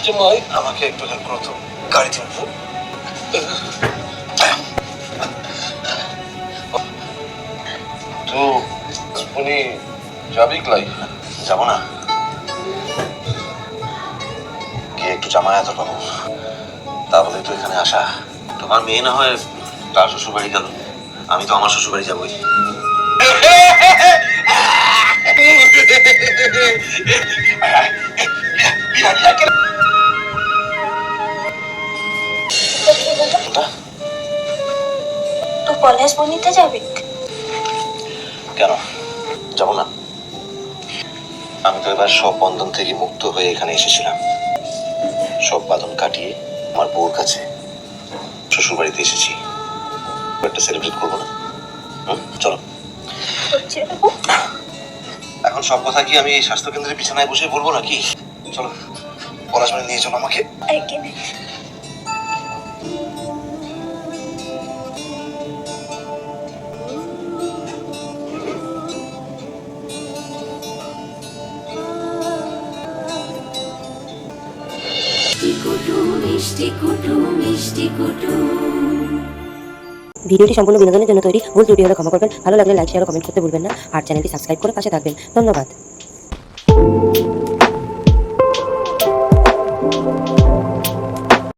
জামাই আমাকে একটু হেল্প করো তো, গাড়িতে উঠবো। তো উনি যাবি ক্লাই? যাবো না, গিয়ে একটু জামাই আদর পাবো, তা বলে তো এখানে আসা। তোমার মেয়ে না হয় তার শ্বশুর বাড়ি গেল, আমি তো আমার শ্বশুর বাড়ি যাবোই। तू पलाश बनिते যাবি? কেন যাবো না? আমি তো এবার সব বন্ধন থেকে মুক্ত হয়ে এখানে এসেছিলাম, সব বাঁধন কাটিয়ে আমার বউর কাছে শ্বশুর বাড়িতে এসেছি, একটা সেলিব্রেট করবো না? চলো। এখন সব কথা কি আমি এই স্বাস্থ্য কেন্দ্রের বিছানায় বসে বলবো নাকি? চলো, পলাশ বাড়ি নিয়ে চলো আমাকে। ভিডিওটি সম্পূর্ণ বিনোদনের জন্য তৈরি, ভুল ত্রুটি হলে ক্ষমা করবেন। ভালো লাগলে লাইক, শেয়ার ও কমেন্ট করতে ভুলবেন না। আর চ্যানেলটি সাবস্ক্রাইব করে পাশে থাকবেন। ধন্যবাদ।